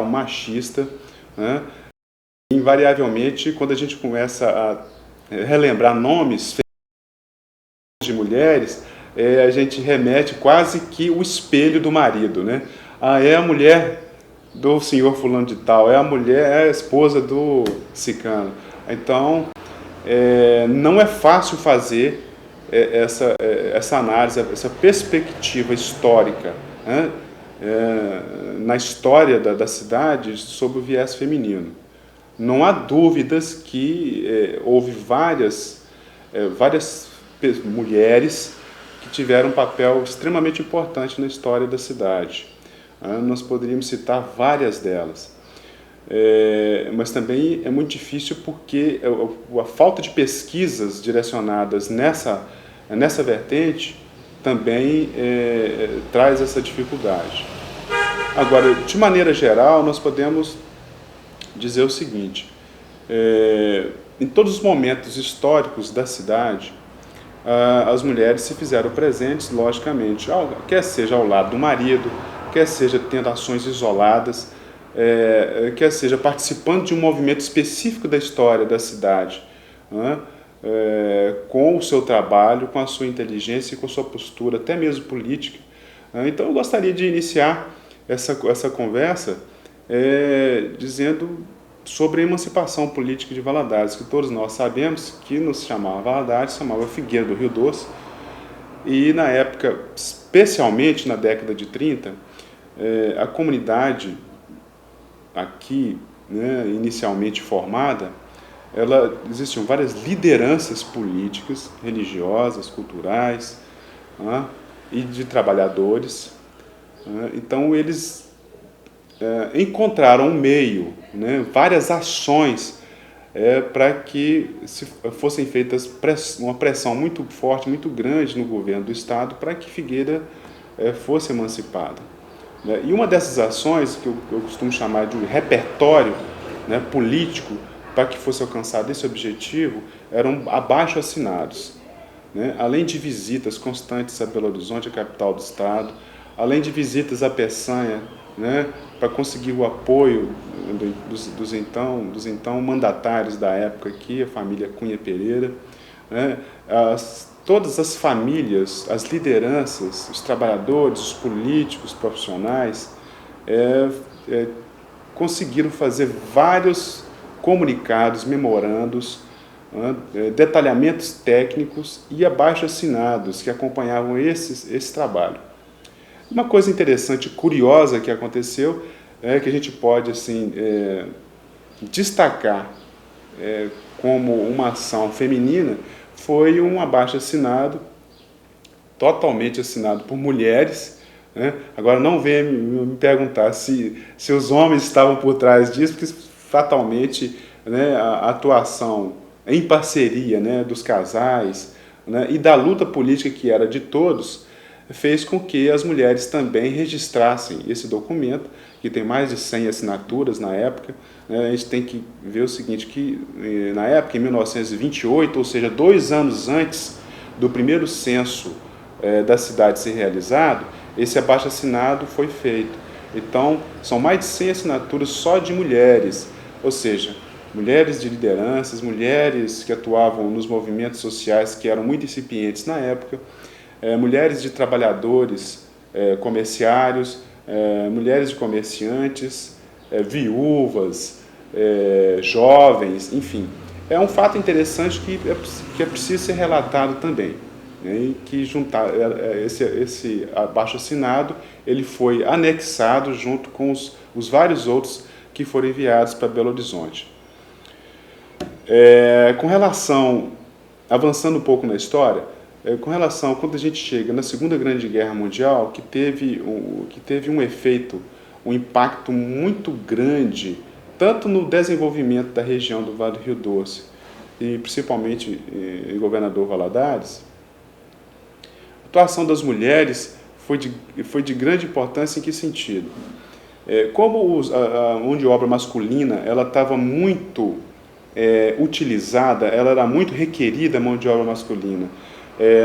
machista, né? Invariavelmente, quando a gente começa a relembrar nomes de mulheres, a gente remete quase que o espelho do marido, né? Ah, é a mulher do senhor fulano de tal, é a mulher, é a esposa do cicano. Então, não é fácil fazer essa análise, essa perspectiva histórica, né? Na história da cidade sob o viés feminino. Não há dúvidas que houve várias mulheres que tiveram um papel extremamente importante na história da cidade. Nós poderíamos citar várias delas. Mas também é muito difícil porque a falta de pesquisas direcionadas nessa vertente também traz essa dificuldade. Agora, de maneira geral, nós podemos dizer o seguinte: em todos os momentos históricos da cidade, as mulheres se fizeram presentes, logicamente, quer seja ao lado do marido, quer seja tendo ações isoladas, quer seja participando de um movimento específico da história da cidade, né? Com o seu trabalho, com a sua inteligência e com a sua postura, até mesmo política. Então eu gostaria de iniciar essa conversa dizendo sobre a emancipação política de Valadares, que todos nós sabemos que não se chamava Valadares, se chamava Figueira do Rio Doce, e na época, especialmente na década de 30, a comunidade aqui, né, inicialmente formada, existiam várias lideranças políticas, religiosas, culturais, né, e de trabalhadores. Então eles encontraram um meio, né, várias ações para que fossem feitas uma pressão muito forte, muito grande no governo do estado para que Figueira fosse emancipada. E uma dessas ações, que eu costumo chamar de repertório, né, político, para que fosse alcançado esse objetivo, eram abaixo-assinados. Né? Além de visitas constantes a Belo Horizonte, a capital do estado, além de visitas a Peçanha, né, para conseguir o apoio dos então mandatários da época aqui, a família Cunha Pereira, né, todas as famílias, as lideranças, os trabalhadores, os políticos, os profissionais, conseguiram fazer vários comunicados, memorandos, detalhamentos técnicos e abaixo-assinados que acompanhavam esse trabalho. Uma coisa interessante e curiosa que aconteceu, que a gente pode assim, destacar como uma ação feminina, foi um abaixo-assinado, totalmente assinado por mulheres. Né? Agora não venha me perguntar se os homens estavam por trás disso, porque fatalmente, né, a atuação em parceria, né, dos casais, né, e da luta política que era de todos, fez com que as mulheres também registrassem esse documento, que tem mais de 100 assinaturas na época. A gente tem que ver o seguinte, que na época, em 1928, ou seja, 2 anos antes do primeiro censo da cidade ser realizado, esse abaixo-assinado foi feito. Então, são mais de 100 assinaturas só de mulheres, ou seja, mulheres de lideranças, mulheres que atuavam nos movimentos sociais que eram muito incipientes na época, mulheres de trabalhadores comerciários, mulheres de comerciantes, viúvas, jovens, enfim. É um fato interessante que é preciso ser relatado também, né, e que esse abaixo-assinado ele foi anexado junto com os vários outros que foram enviados para Belo Horizonte. Com relação, avançando um pouco na história, com relação a quando a gente chega na Segunda Grande Guerra Mundial, que teve um efeito, um impacto muito grande, tanto no desenvolvimento da região do Vale do Rio Doce, e principalmente em Governador Valadares, a atuação das mulheres foi de grande importância. Em que sentido? Como a mão de obra masculina ela estava muito utilizada, ela era muito requerida, a mão de obra masculina,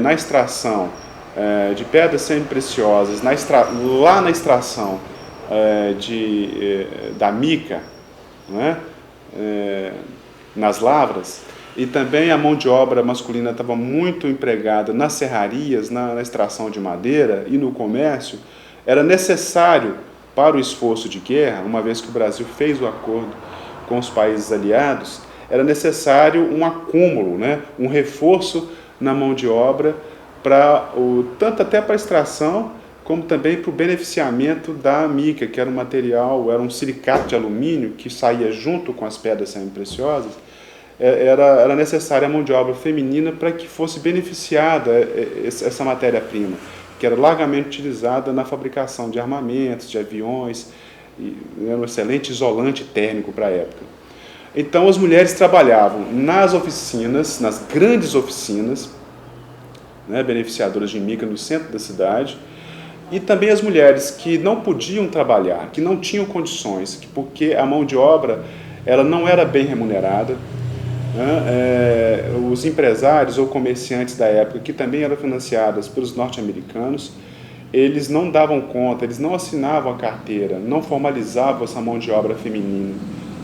na extração de pedras semi-preciosas, lá na extração da mica, não é? Nas lavras, e também a mão de obra masculina estava muito empregada nas serrarias, na extração de madeira e no comércio. Era necessário para o esforço de guerra, uma vez que o Brasil fez o acordo com os países aliados, era necessário um acúmulo, né? Um reforço na mão de obra, tanto até para a extração, como também para o beneficiamento da mica, que era um material, era um silicato de alumínio que saía junto com as pedras semi-preciosas. Era necessária a mão de obra feminina para que fosse beneficiada essa matéria-prima, que era largamente utilizada na fabricação de armamentos, de aviões, e era um excelente isolante térmico para a época. Então as mulheres trabalhavam nas oficinas, nas grandes oficinas, né, beneficiadoras de mica no centro da cidade, e também as mulheres que não podiam trabalhar, que não tinham condições, porque a mão de obra ela não era bem remunerada, né? Os empresários ou comerciantes da época, que também eram financiados pelos norte-americanos, eles não davam conta, eles não assinavam a carteira, não formalizavam essa mão de obra feminina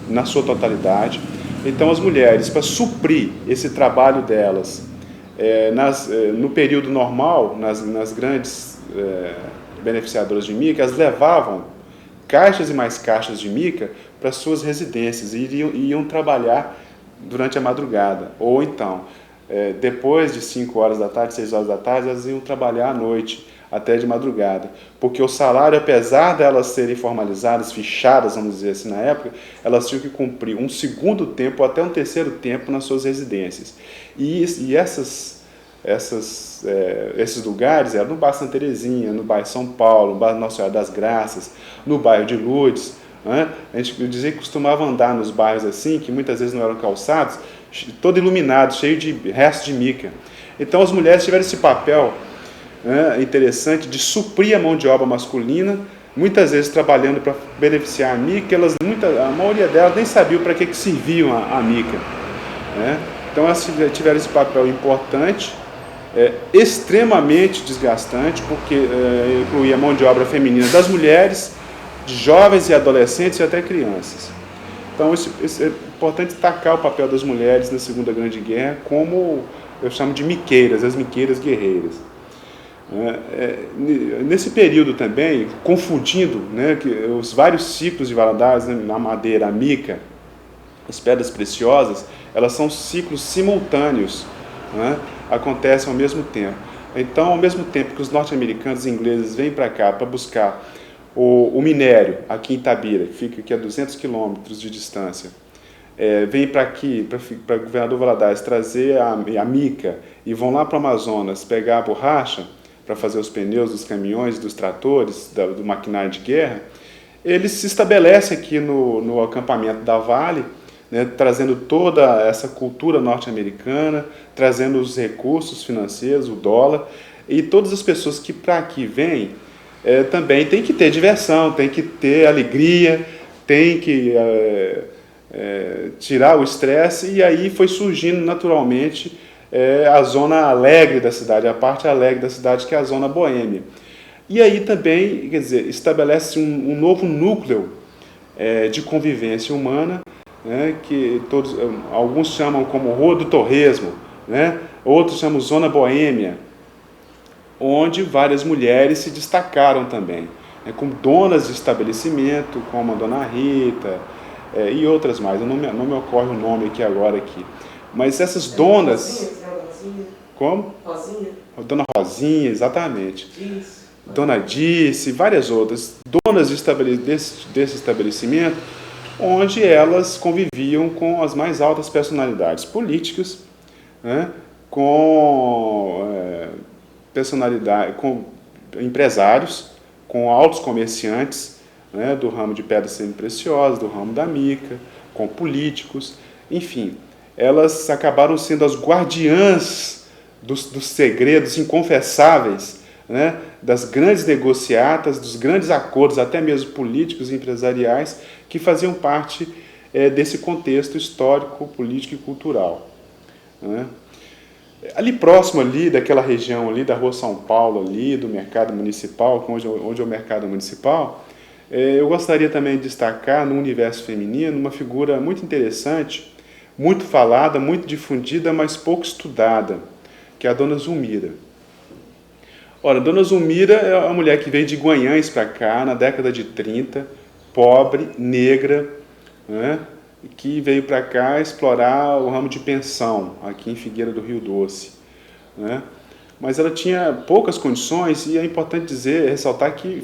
na sua totalidade. Então as mulheres, para suprir esse trabalho delas, no período normal, nas grandes beneficiadoras de mica, elas levavam caixas e mais caixas de mica para suas residências e iam trabalhar durante a madrugada. Ou então, depois de 5 horas da tarde, 6 horas da tarde, elas iam trabalhar à noite, até de madrugada. Porque o salário, apesar de elas serem formalizadas, fichadas, vamos dizer assim, na época, elas tinham que cumprir um segundo tempo ou até um terceiro tempo nas suas residências. E esses lugares eram no bairro Santa Terezinha, no bairro São Paulo, no bairro Nossa Senhora das Graças, no bairro de Lourdes. Né? A gente dizia que costumava andar nos bairros assim, que muitas vezes não eram calçados, todo iluminado, cheio de restos de mica. Então as mulheres tiveram esse papel interessante de suprir a mão de obra masculina, muitas vezes trabalhando para beneficiar a mica. A maioria delas nem sabiam para que serviam a mica. Né? Então elas tiveram esse papel importante, extremamente desgastante, porque incluía a mão de obra feminina das mulheres, de jovens e adolescentes e até crianças. Então é importante destacar o papel das mulheres na Segunda Grande Guerra como eu chamo de miqueiras, as miqueiras guerreiras. Nesse período também, confundindo, né, que os vários ciclos de Valadares, né, na madeira, a mica, as pedras preciosas, elas são ciclos simultâneos, né, acontecem ao mesmo tempo. Então, ao mesmo tempo que os norte-americanos e ingleses vêm para cá para buscar o minério, aqui em Itabira, que fica aqui a 200 quilômetros de distância, vêm para aqui, para o Governador Valadares, trazer a mica e vão lá para o Amazonas pegar a borracha para fazer os pneus dos caminhões, dos tratores, do maquinário de guerra. Eles se estabelecem aqui no acampamento da Vale, né, trazendo toda essa cultura norte-americana, trazendo os recursos financeiros, o dólar, e todas as pessoas que para aqui vêm também tem que ter diversão, tem que ter alegria, tem que tirar o estresse, e aí foi surgindo naturalmente a zona alegre da cidade, a parte alegre da cidade, que é a zona boêmia. E aí também, quer dizer, estabelece um novo núcleo de convivência humana, né, que alguns chamam como Rua do Torresmo, né, outros chamam Zona Boêmia, onde várias mulheres se destacaram também, né, como donas de estabelecimento, como a Dona Rita e outras mais. Não me ocorre o nome aqui. Mas essas donas... Rosinha. Como? Rosinha. Dona Rosinha, exatamente. Isso. Dona Dice, várias outras, donas desse estabelecimento, onde elas conviviam com as mais altas personalidades políticas, né, com empresários, com altos comerciantes, né, do ramo de pedras semi-preciosas, do ramo da mica, com políticos, enfim. Elas acabaram sendo as guardiãs dos segredos inconfessáveis, né, das grandes negociatas, dos grandes acordos, até mesmo políticos e empresariais, que faziam parte desse contexto histórico, político e cultural. Né? Ali próximo ali, daquela região ali, da Rua São Paulo ali, do mercado municipal, onde é o mercado municipal, Eu gostaria também de destacar no universo feminino uma figura muito interessante, muito falada, muito difundida, mas pouco estudada, que é a Dona Zulmira. Ora, Dona Zulmira é uma mulher que veio de Guanhães para cá na década de 30, pobre, negra, né, que veio para cá explorar o ramo de pensão, aqui em Figueira do Rio Doce, né? Mas ela tinha poucas condições e é importante dizer, ressaltar que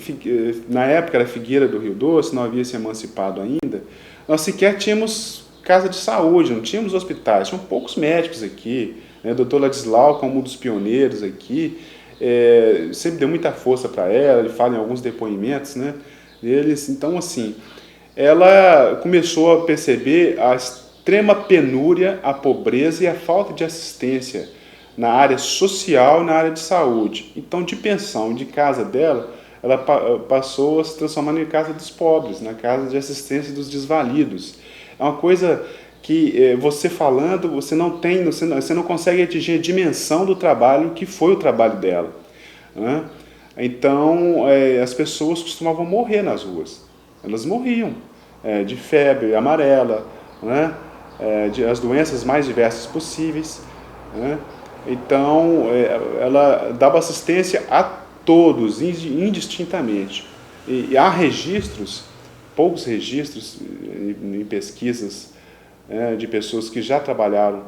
na época era Figueira do Rio Doce, não havia se emancipado ainda, nós sequer tínhamos casa de saúde, não tínhamos hospitais, tinham poucos médicos aqui, né? O doutor Ladislau, como um dos pioneiros aqui, sempre deu muita força para ela, ele fala em alguns depoimentos, né, deles. Então, assim, ela começou a perceber a extrema penúria, a pobreza e a falta de assistência na área social e na área de saúde. Então, de pensão, de casa dela, ela passou a se transformar em casa dos pobres, na casa de assistência dos desvalidos. É uma coisa que você falando, você não consegue atingir a dimensão do trabalho que foi o trabalho dela, né? Então, as pessoas costumavam morrer nas ruas. Elas morriam de febre amarela, né? De as doenças mais diversas possíveis, né? Então, ela dava assistência a todos, indistintamente. E há registros, poucos registros em pesquisas, de pessoas que já trabalharam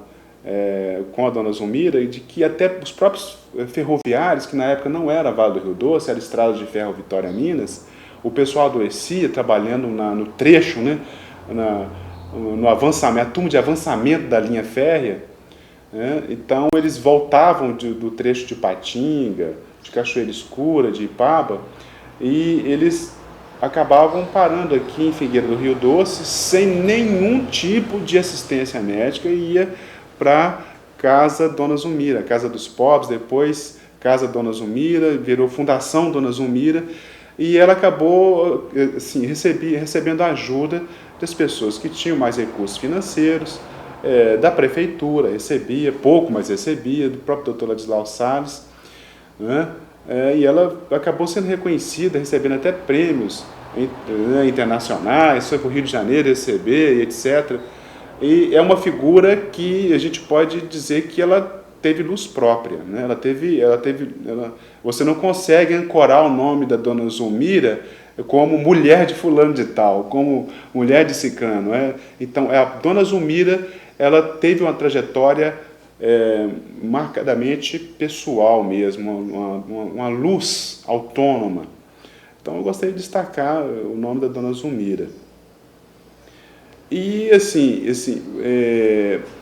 com a Dona Zulmira, e de que até os próprios ferroviários, que na época não era Vale do Rio Doce, era Estrada de Ferro Vitória Minas, o pessoal adoecia trabalhando no trecho, né, no avançamento, a turma de avançamento da linha férrea, né? Então eles voltavam do trecho de Patinga, de Cachoeira Escura, de Ipaba, e eles acabavam parando aqui em Figueira do Rio Doce sem nenhum tipo de assistência médica e ia para Casa Dona Zulmira, Casa dos Pobres, depois Casa Dona Zulmira, virou Fundação Dona Zulmira, e ela acabou assim, recebendo a ajuda das pessoas que tinham mais recursos financeiros, da prefeitura, recebia, pouco, mas recebia, do próprio doutor Ladislau Salles, né? E ela acabou sendo reconhecida, recebendo até prêmios internacionais, foi para o Rio de Janeiro receber, etc. E é uma figura que a gente pode dizer que ela teve luz própria, né? Você não consegue ancorar o nome da Dona Zulmira como mulher de fulano de tal, como mulher de ciclano. Então, a Dona Zulmira, ela teve uma trajetória marcadamente pessoal mesmo, uma luz autônoma. Então, eu gostaria de destacar o nome da Dona Zulmira. E, assim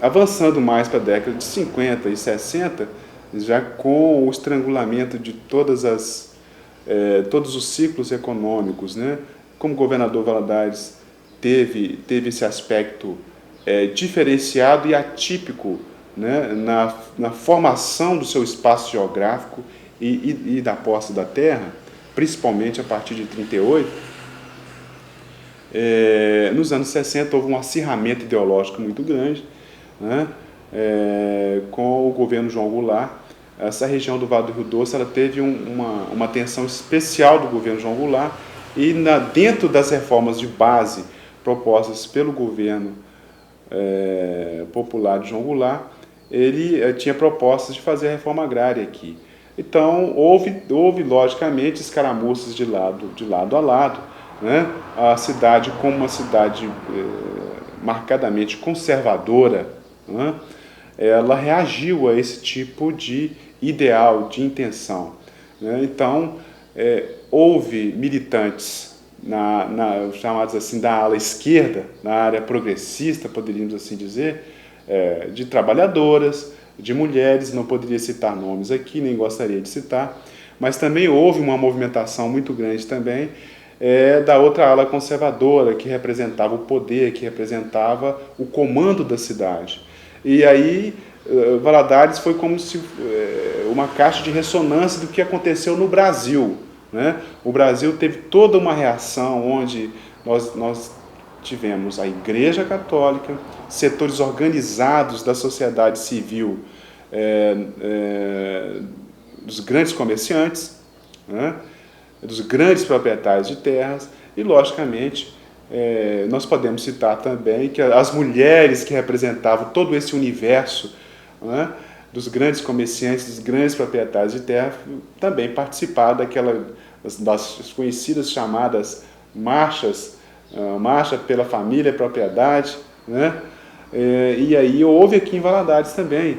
avançando mais para a década de 50 e 60, já com o estrangulamento de todos os ciclos econômicos, né? Como o governador Valadares teve esse aspecto diferenciado e atípico, né? Na formação do seu espaço geográfico e da posse da terra, principalmente a partir de 38, nos anos 60 houve um acirramento ideológico muito grande, né? Com o governo João Goulart. Essa região do Vale do Rio Doce ela teve uma atenção especial do governo João Goulart e dentro das reformas de base propostas pelo governo popular de João Goulart, ele tinha propostas de fazer a reforma agrária aqui. Então, houve logicamente escaramuças de lado a lado, né? A cidade, como uma cidade marcadamente conservadora, né? Ela reagiu a esse tipo de ideal, de intenção, né? Então, houve militantes chamados assim da ala esquerda, na área progressista, poderíamos assim dizer, de trabalhadoras, de mulheres, não poderia citar nomes aqui, nem gostaria de citar, mas também houve uma movimentação muito grande também da outra ala conservadora, que representava o poder, que representava o comando da cidade. E aí Valadares foi como se uma caixa de ressonância do que aconteceu no Brasil, né? O Brasil teve toda uma reação onde nós tivemos a Igreja Católica, setores organizados da sociedade civil, dos grandes comerciantes, né? Dos grandes proprietários de terras, E, logicamente, nós podemos citar também que as mulheres que representavam todo esse universo, né, dos grandes comerciantes, dos grandes proprietários de terra, também participaram das conhecidas chamadas marchas, marcha pela família e propriedade, né? E aí houve aqui em Valadares também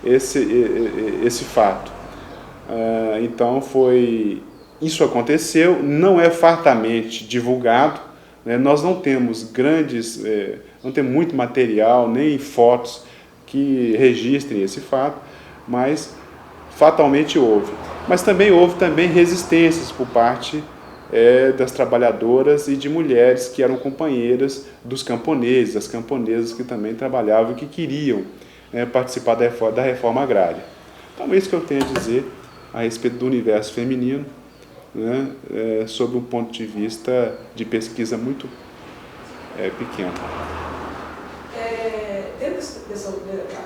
esse fato. Então isso aconteceu, não é fartamente divulgado, né? Nós não temos não temos muito material, nem fotos que registrem esse fato, mas fatalmente houve. Mas também houve resistências por parte das trabalhadoras e de mulheres que eram companheiras dos camponeses, das camponesas que também trabalhavam e que queriam participar da reforma agrária. Então é isso que eu tenho a dizer a respeito do universo feminino, né, sob um ponto de vista de pesquisa muito pequeno. Dentro dessa